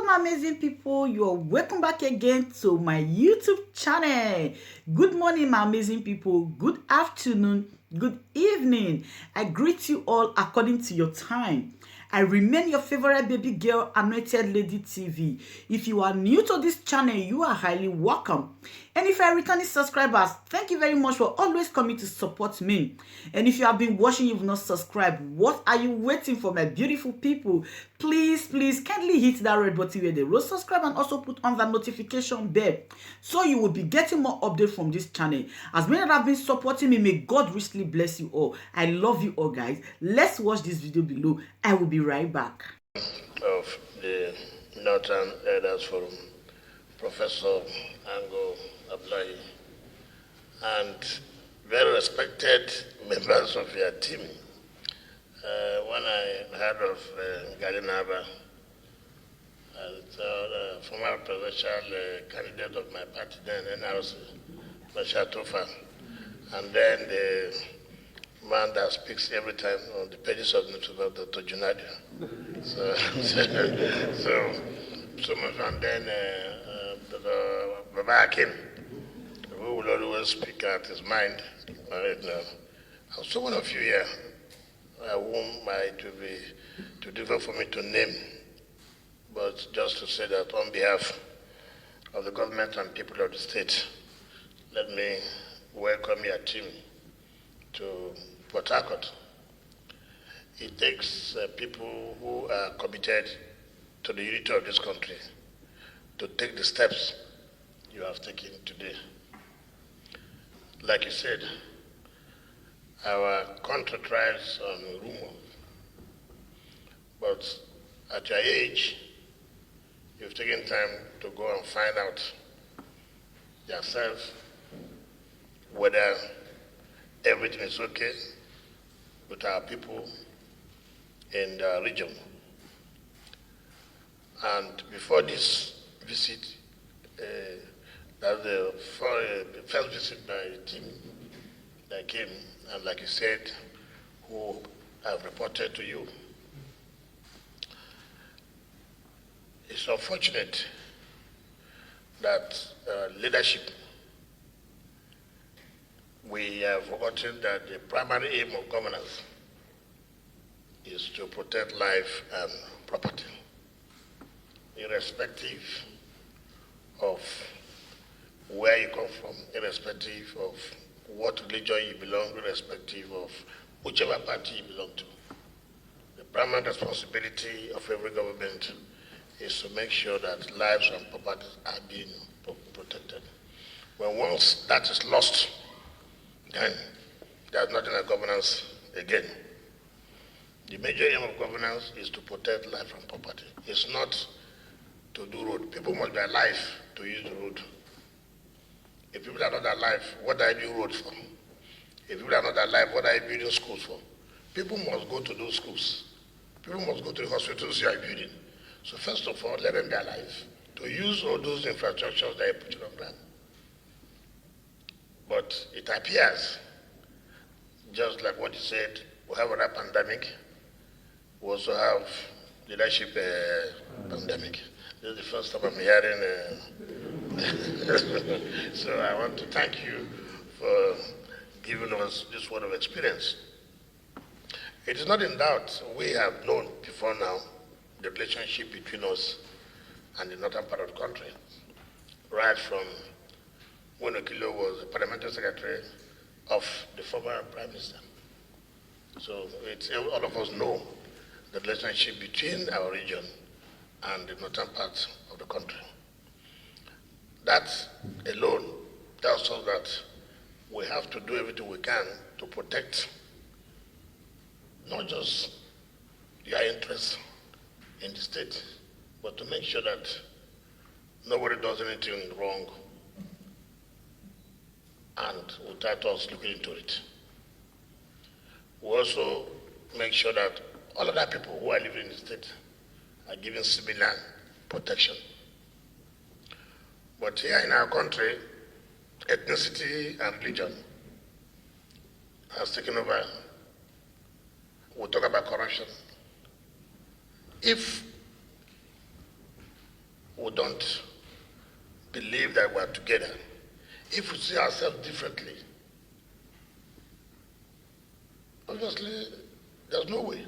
my amazing people, you're welcome back again to my YouTube channel. Good morning, my amazing people. Good afternoon, good evening. I greet you all according to your time. I remain your favorite baby girl, Anointed Lady TV. If you are new to this channel, you are highly welcome. And if you are returning subscribers, thank you very much for always coming to support me. And if you have been watching, you've not subscribed, what are you waiting for, my beautiful people? Please kindly hit that red button where they will subscribe and also put on that notification bell so you will be getting more updates from this channel. As many that have been supporting me, may God richly bless you all. I love you all, guys. Let's watch this video below. I will be right back. Of the Northern Elders Forum, Professor tr0ublè, and very respected members of your team. When I heard of Galinaba, former presidential candidate of my party then, NRC, Bashar Tofa, and then the man that speaks every time on the pages of newspaper, Dr. Junadia. So much, and then Baba Akin, who will always speak out his mind. I'm so one of you here, whom it will be too difficult for me to name, but just to say that on behalf of the government and people of the state, let me welcome your team to Port Harcourt. It takes people who are committed to the unity of this country to take the steps you have taken today. Like you said, our country thrives on rumor, but at your age, you've taken time to go and find out yourself whether everything is okay with our people in the region. And before this visit, that's the first visit by the team that came, and like you said, who have reported to you. It's unfortunate that leadership, we have forgotten that the primary aim of governance is to protect life and property, irrespective of where you come from, irrespective of what religion you belong, irrespective of whichever party you belong to. The primary responsibility of every government is to make sure that lives and properties are being protected. When once that is lost, then there's nothing like governance again. The major aim of governance is to protect life and property. It's not to do road. People must be alive to use the road. If people are not alive, what are you doing roads for? If people are not alive, what are you building schools for? People must go to those schools. People must go to the hospitals you are building. So first of all, let them be alive to use all those infrastructures that you put on ground. But it appears, just like what you said, we have a pandemic. We also have leadership pandemic. This is the first time I'm hearing. So I want to thank you for giving us this word of experience. It is not in doubt. We have known before now the relationship between us and the northern part of the country, right from when Okilo was the parliamentary secretary of the former prime minister. So all of us know the relationship between our region and the northern part of the country. That alone tells us that we have to do everything we can to protect not just your interests in the state, but to make sure that nobody does anything wrong and without us looking into it. We also make sure that all other people who are living in the state are given similar protection. But here in our country, ethnicity and religion has taken over. We'll talk about corruption. If we don't believe that we're together, if we see ourselves differently, obviously there's no way.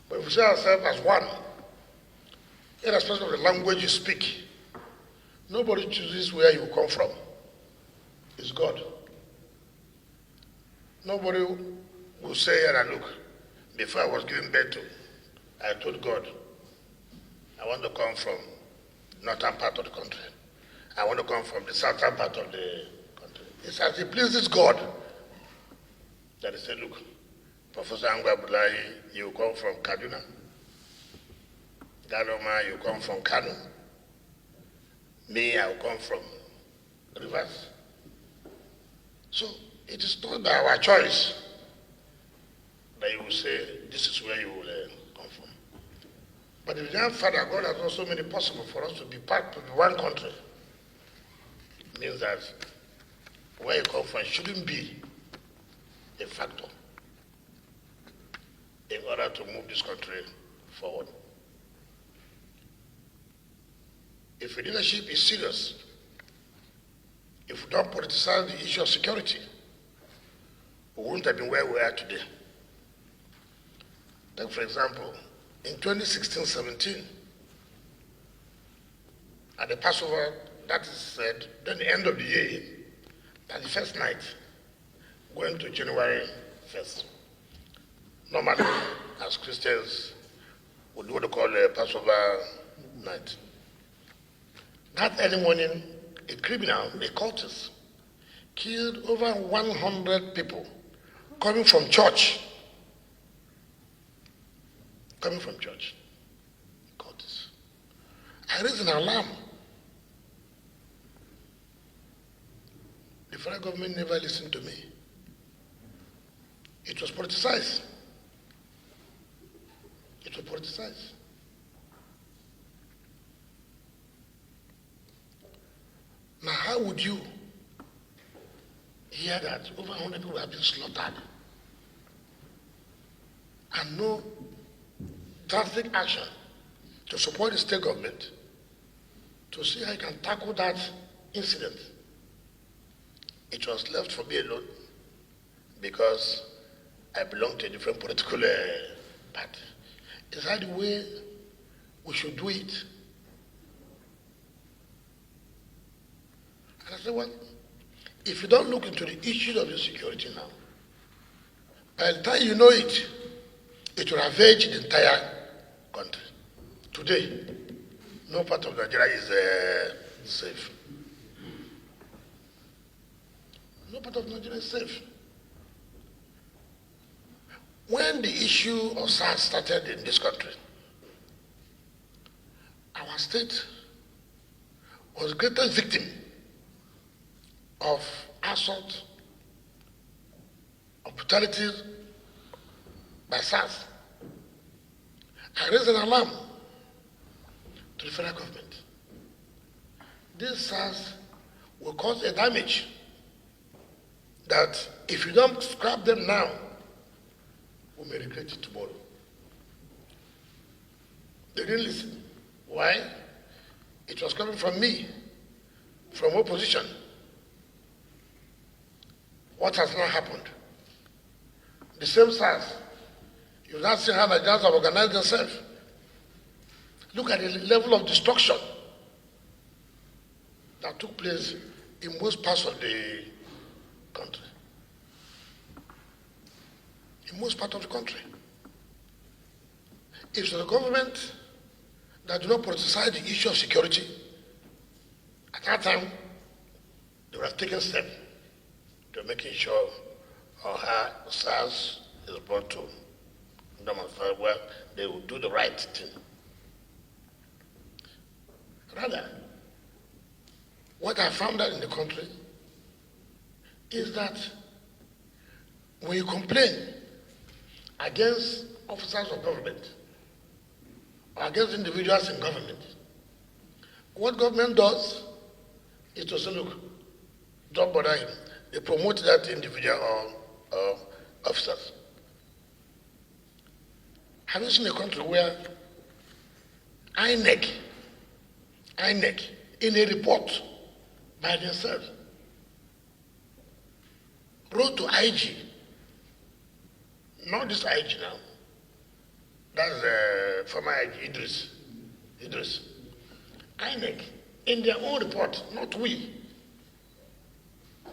But if we see ourselves as one, irrespective of the language you speak, nobody chooses where you come from. It's God. Nobody will say, and look, before I was given birth to, I told God, I want to come from the northern part of the country. I want to come from the southern part of the country. It's as it pleases God that he said, look, Professor Angwa Abdullahi, you come from Kaduna. Galoma, you come from Kano. Me, I will come from Rivers. So it is not by our choice that you will say, this is where you will come from. But if the Father God has also made it possible for us to be part of one country, it means that where you come from shouldn't be a factor in order to move this country forward. If the leadership is serious, if we don't politicize the issue of security, we wouldn't have been where we are today. Take, for example, in 2016-17, at the Passover, that is said, then the end of the year, that the first night, going to January 1st. Normally, as Christians, we do what they call a Passover night. That early morning, a criminal, a cultist, killed over 100 people coming from church. Coming from church. Cultists. I raised an alarm. The federal government never listened to me. It was politicized. It was politicized. Now, how would you hear that over 100 people have been slaughtered and no drastic action to support the state government to see how you can tackle that incident? It was left for me alone because I belong to a different political party. Is that the way we should do it? And I said, well, if you don't look into the issues of insecurity now, by the time you know it, it will ravage the entire country. Today, no part of Nigeria is safe. No part of Nigeria is safe. When the issue of SARS started in this country, our state was the greatest victim of assault, of brutalities by SARS. I raised an alarm to the federal government. This SARS will cause a damage that if you don't scrap them now, we may regret it tomorrow. They didn't listen. Why? It was coming from me, from opposition. What has now happened? The same SARS. You've not seen how Nigerians have organized themselves. Look at the level of destruction that took place in most parts of the country. In most parts of the country. If the government that do not politicize the issue of security, at that time, they would have taken steps to making sure how SARS is brought to demonstrate where they will do the right thing. Rather, what I found out in the country is that when you complain against officers of government or against individuals in government, what government does is to say, look, don't bother him. They promote that individual or officers. Have you seen a country where INEC INEC in a report by themselves wrote to IG, not this IG now, that's former IG, Idris. INEC, in their own report, not we,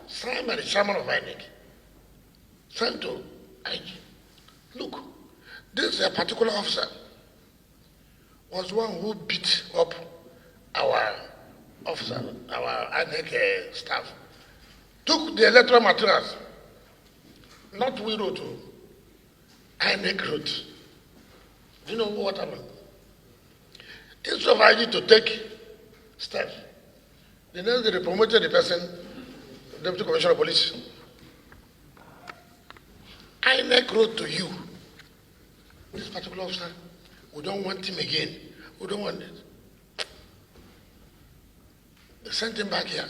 signed by the chairman of INEC, sent to IG. Look, this particular officer was one who beat up our officer, our INEC staff, took the electoral materials, not we wrote to, INEC wrote. Do you know what happened? Instead of IG to take steps, the next day they promoted the person, Deputy Commissioner of Police. INEC wrote to you, this particular officer, we don't want him again. We don't want it. They sent him back here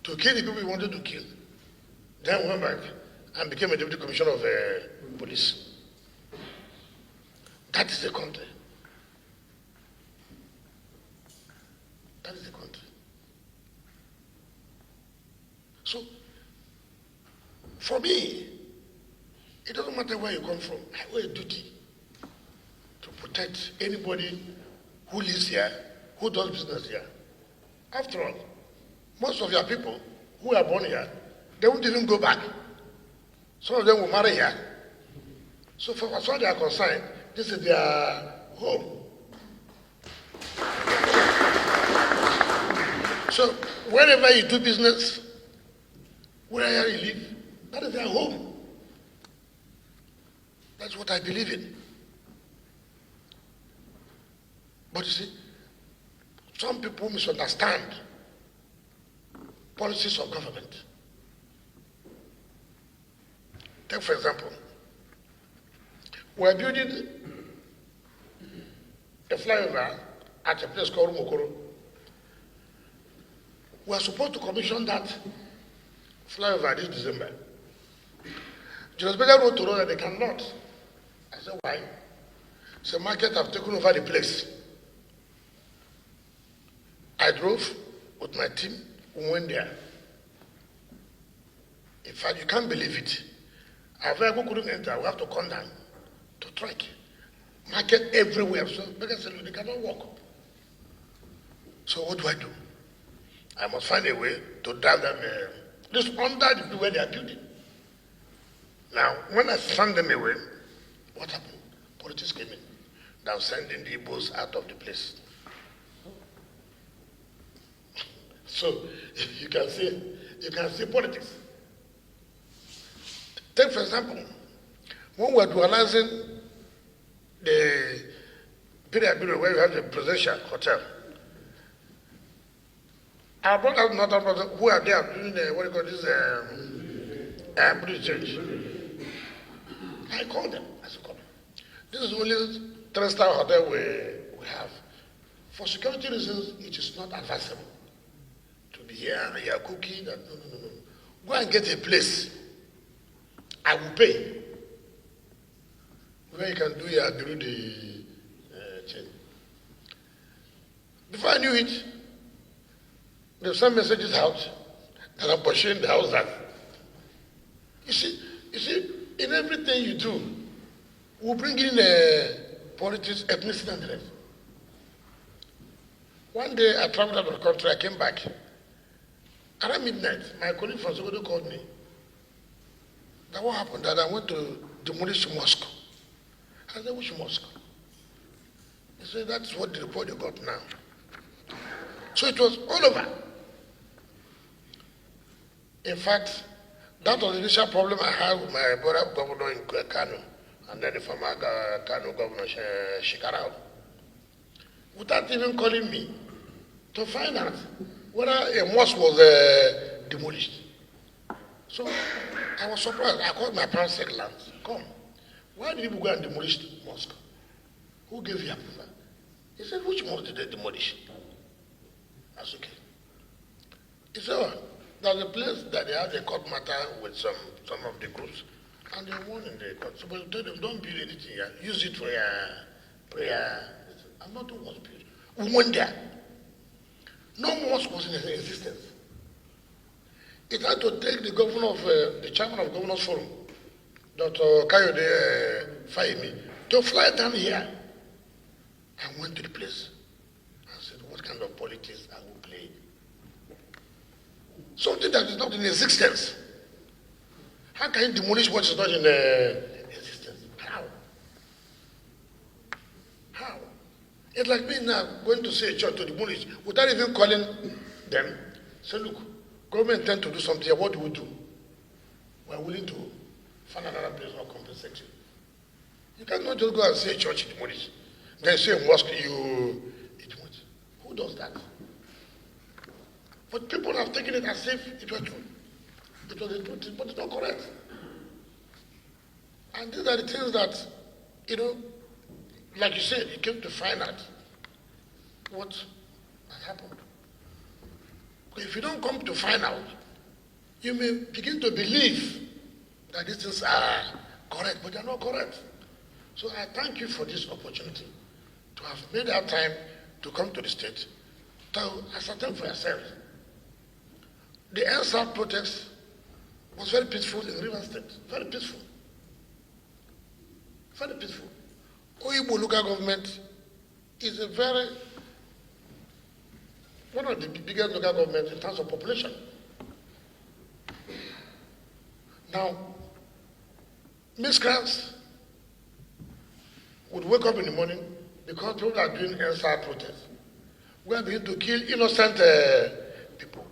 to kill the people he wanted to kill. Then went back and became a Deputy Commissioner of Police. That is the country. That is the country. So, for me, it doesn't matter where you come from. I owe a duty to protect anybody who lives here, who does business here. After all, most of your people who are born here, they won't even go back. Some of them will marry here. So for as far as they are concerned, this is their home. So wherever you do business, wherever you live, that is their home. That's what I believe in. But you see, some people misunderstand policies of government. Take for example, we're building a flyover at a place called Mokoro. We're supposed to commission that flyover this December. Jurisprudence wrote to know that they cannot. I said, why? So market have taken over the place. I drove with my team, we went there. In fact, you can't believe it. Our vehicle couldn't enter, we have to come down to track. Market everywhere, so because they cannot walk. So what do? I must find a way to drive them just under the where they are building. Now, when I send them away, what happened? Politics came in. Now sending the Igbos out of the place. So you can see politics. Take for example, when we are dualizing the period where we have the presidential hotel, our brothers, not our brothers, who are there doing the, what do you call this, British church. I called them. I said, come. This is only 3-star hotel we have. For security reasons, it is not advisable to be here and you are cooking. No. Go and get a place. I will pay. Where you can do your through the chain. Before I knew it, there's some messages out that I'm pursuing the house that. You see, in everything you do, we bring in politics, ethnicity, and the rest. One day I traveled out of the country, I came back. Around midnight, my colleague from Sokoto called me. That what happened? That I went to demolish mosque. I said, which mosque? He said, that's what the report you got now. So it was all over. In fact, that was the initial problem I had with my brother governor in Kano, and then the former Kano governor, Shikarao. Without even calling me to find out whether a mosque was demolished. So I was surprised. I called my parents and said, come, why did you go and demolish the mosque? Who gave you approval? He said, which mosque did they demolish? That's okay. He said, oh, there's a place that they have a court matter with some of the groups, and they won in the court. So but tell them, don't build anything here. Use it for your prayer. And nothing was built. We went there. No mosque was in existence. It had to take the governor of the chairman of Governors Forum, Dr. Kayode Fahimi, to fly down here. I went to the place and said, what kind of politics are we playing? Something that is not in existence. How can you demolish what is not in existence? How? How? It's like me now going to say a church to demolish without even calling them. Say, look, government intend to do something. What do we do? We're willing to find another place or compensate you. You cannot just go and say church demolish. Then say mosque you demolish. Who does that? But people have taken it as if it was true. It was the truth, but it's not correct. And these are the things that, like you said, you came to find out what has happened. If you don't come to find out, you may begin to believe that these things are correct, but they're not correct. So I thank you for this opportunity to have made that time to come to the state to ascertain for yourself. The NSAP protest was very peaceful in River State. Very peaceful. Very peaceful. Oyibo local government is one of the biggest local governments in terms of population. Now, miscreants would wake up in the morning because people are doing NSAP protests. We are beginning to kill innocent people,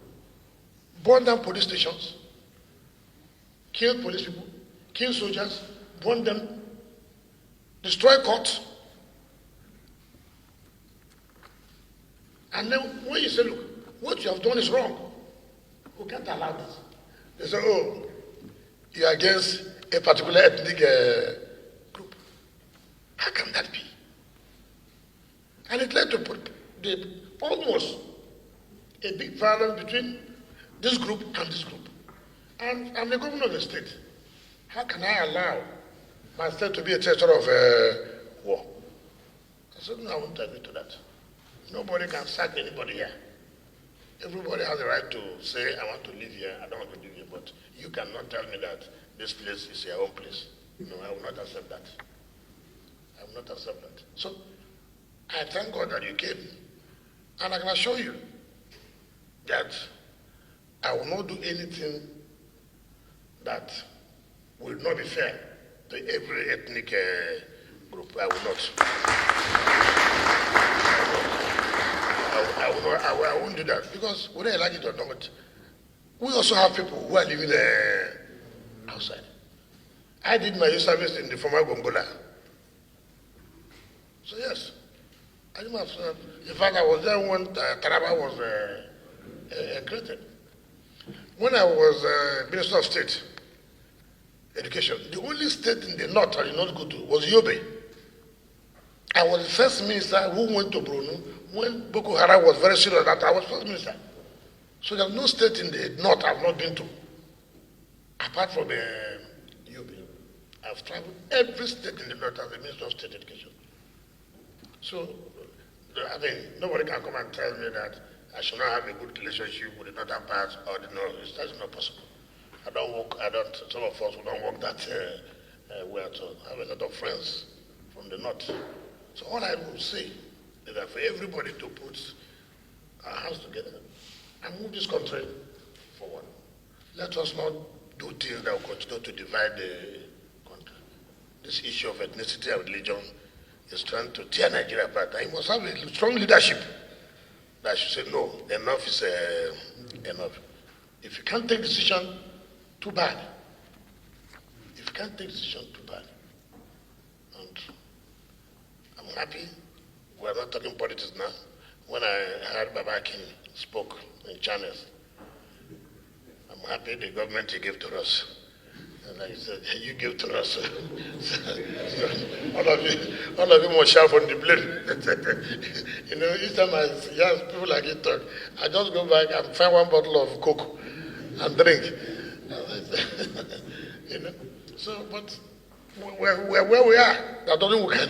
burn down police stations, kill police people, kill soldiers, burn them, destroy courts. And then when you say, look, what you have done is wrong, we can't allow this. They say, oh, you are against a particular ethnic group. How can that be? And it led to almost a big violence between this group and this group. And I'm the governor of the state. How can I allow my state to be a territory of war? I said, no, I won't agree to that. Nobody can sack anybody here. Everybody has the right to say, I want to live here, I don't want to live here, but you cannot tell me that this place is your own place. No, I will not accept that. I will not accept that. So, I thank God that you came, and I can assure you that I will not do anything that will not be fair to every ethnic group. I will not. I won't do that, because whether I like it or not, we also have people who are living outside. I did my youth service in the former Gongola. So yes, I did my, in fact, I was there when Taraba was created. When I was Minister of State Education, the only state in the north I did not go to was Yobe. I was the first minister who went to Bruno when Boko Haram was very serious. That I was first minister. So there's no state in the north I've not been to, apart from Yobe. I've traveled every state in the north as a minister of state education. So, I mean, nobody can come and tell me that I should not have a good relationship with the northern part or the north. That's not possible. Some of us who don't work that way at all. I have a lot of friends from the north. So all I will say is that for everybody to put our hands together and move this country forward. Let us not do things that will continue to divide the country. This issue of ethnicity and religion is trying to tear Nigeria apart. And you must have a strong leadership that should say, no, enough is enough. If you can't take decision, too bad. If you can't take decision, too bad. And I'm happy we're not talking politics now. When I heard Baba King spoke in channels, I'm happy the government he gave to us. And like he said, you gave to us. all of you must shout from the blade. Each time I hear people like you talk, I just go back and find one bottle of Coke and drink. So, but where we are, that doesn't we can.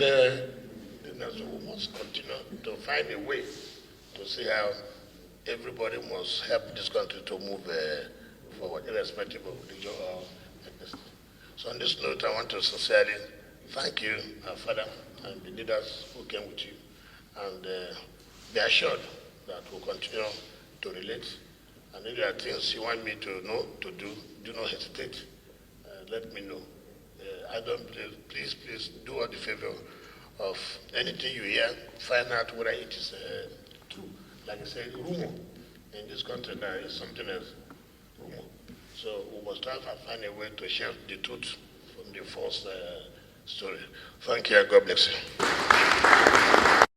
So we must continue to find a way to see how everybody must help this country to move forward, irrespective of religion or ethnicity. So on this note, I want to sincerely thank you, our father, and the leaders who came with you, and be assured that we'll continue to relate. And if there are things you want me to know, to do not hesitate. Let me know. I don't believe, please do all the favor of anything you hear, find out whether it is true. Like I said, rumor in this country now is something else, rumor. So we must try to find a way to share the truth from the false story. Thank you, God bless you.